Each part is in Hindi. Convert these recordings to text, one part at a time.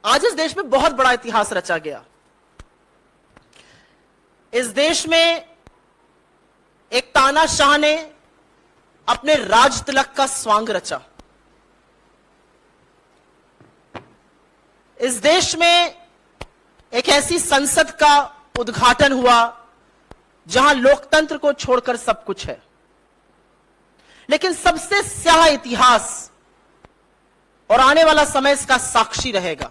आज इस देश में बहुत बड़ा इतिहास रचा गया। इस देश में एक तानाशाह ने अपने राज तिलक का स्वांग रचा। इस देश में एक ऐसी संसद का उद्घाटन हुआ जहां लोकतंत्र को छोड़कर सब कुछ है। लेकिन सबसे स्याह इतिहास और आने वाला समय इसका साक्षी रहेगा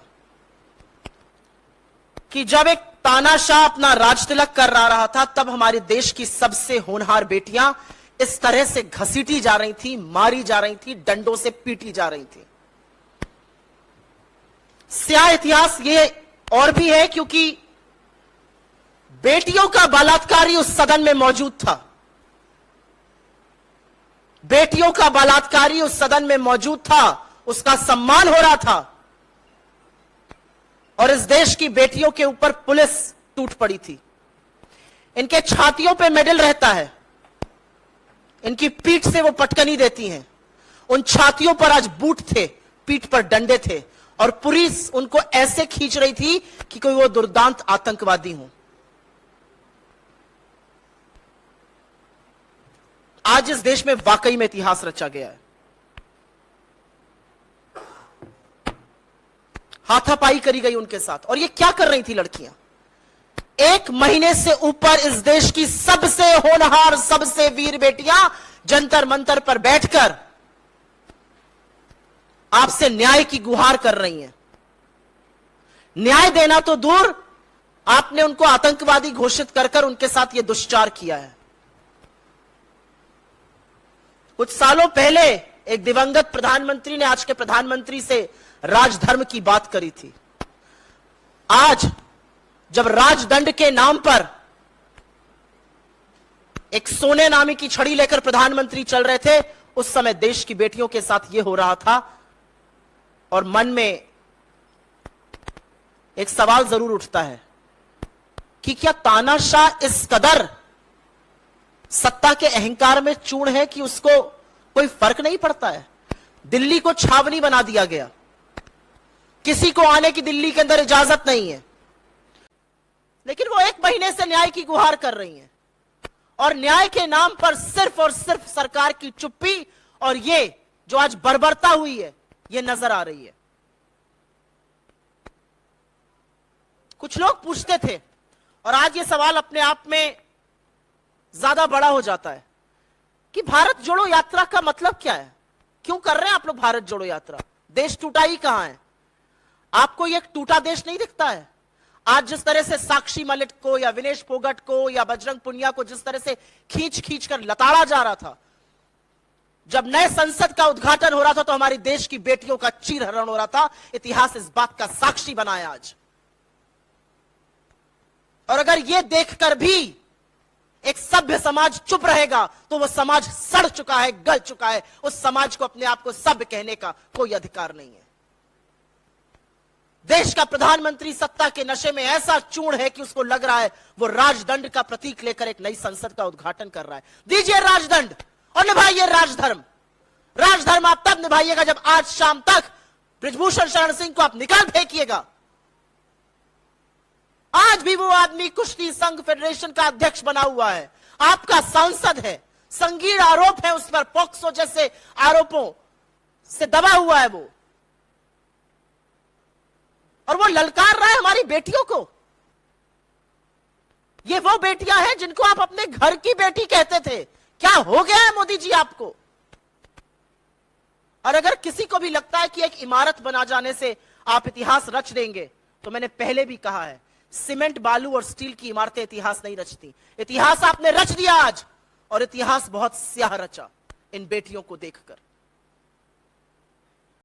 कि जब एक तानाशाह अपना राज तिलक कर रहा था, तब हमारे देश की सबसे होनहार बेटियां इस तरह से घसीटी जा रही थी, मारी जा रही थी, डंडों से पीटी जा रही थी। स्याह इतिहास ये और भी है क्योंकि बेटियों का बलात्कारी उस सदन में मौजूद था। बेटियों का बलात्कारी उस सदन में मौजूद था, उसका सम्मान हो रहा था और इस देश की बेटियों के ऊपर पुलिस टूट पड़ी थी। इनके छातियों पे मेडल रहता है, इनकी पीठ से वो पटकनी देती हैं। उन छातियों पर आज बूट थे, पीठ पर डंडे थे और पुलिस उनको ऐसे खींच रही थी कि कोई वो दुर्दांत आतंकवादी हो। आज इस देश में वाकई में इतिहास रचा गया है। हाथापाई करी गई उनके साथ। और ये क्या कर रही थी लड़कियां? 1 महीने से ऊपर इस देश की सबसे होनहार, सबसे वीर बेटियां जंतर मंतर पर बैठकर आपसे न्याय की गुहार कर रही हैं। न्याय देना तो दूर, आपने उनको आतंकवादी घोषित कर उनके साथ यह दुष्चार किया है। कुछ सालों पहले एक दिवंगत प्रधानमंत्री ने आज के प्रधानमंत्री से राजधर्म की बात करी थी। आज जब राजदंड के नाम पर एक सोने नामी की छड़ी लेकर प्रधानमंत्री चल रहे थे, उस समय देश की बेटियों के साथ यह हो रहा था। और मन में एक सवाल जरूर उठता है कि क्या तानाशाह इस कदर सत्ता के अहंकार में चूर्ण है कि उसको कोई फर्क नहीं पड़ता है? दिल्ली को छावनी बना दिया गया, किसी को आने की दिल्ली के अंदर इजाजत नहीं है, लेकिन वो 1 महीने से न्याय की गुहार कर रही हैं। और न्याय के नाम पर सिर्फ और सिर्फ सरकार की चुप्पी और ये जो आज बर्बरता हुई है, ये नजर आ रही है। कुछ लोग पूछते थे और आज ये सवाल अपने आप में ज्यादा बड़ा हो जाता है कि भारत जोड़ो यात्रा का मतलब क्या है? क्यों कर रहे हैं आप लोग भारत जोड़ो यात्रा? देश टूटा ही कहां है? आपको ये टूटा देश नहीं दिखता है? आज जिस तरह से साक्षी मलिक को या विनेश फोगट को या बजरंग पुनिया को जिस तरह से खींच खींच कर लताड़ा जा रहा था, जब नए संसद का उद्घाटन हो रहा था तो हमारे देश की बेटियों का चीरहरण हो रहा था। इतिहास इस बात का साक्षी बना है आज। और अगर यह देखकर भी एक सभ्य समाज चुप रहेगा तो वह समाज सड़ चुका है, गल चुका है। उस समाज को अपने आप को सभ्य कहने का कोई अधिकार नहीं है। देश का प्रधानमंत्री सत्ता के नशे में ऐसा चूर्ण है कि उसको लग रहा है वो राजदंड का प्रतीक लेकर एक नई संसद का उद्घाटन कर रहा है। दीजिए राजदंड और निभाइए राजधर्म। राजधर्म आप तब निभाइएगा जब आज शाम तक बृजभूषण शरण सिंह को आप निकाल फेंकिएगा। आज भी वो आदमी कुश्ती संघ फेडरेशन का अध्यक्ष बना हुआ है, आपका सांसद है, संगीन आरोप है उस पर, पॉक्सो जैसे आरोपों से दबा हुआ है वो, और वो ललकार रहा है हमारी बेटियों को। ये वो बेटियां हैं जिनको आप अपने घर की बेटी कहते थे। क्या हो गया है मोदी जी आपको? और अगर किसी को भी लगता है कि एक इमारत बना जाने से आप इतिहास रच देंगे, तो मैंने पहले भी कहा है, सीमेंट, बालू और स्टील की इमारतें इतिहास नहीं रचती। इतिहास आपने रच दिया आज, और इतिहास बहुत स्याह रचा इन बेटियों को देखकर।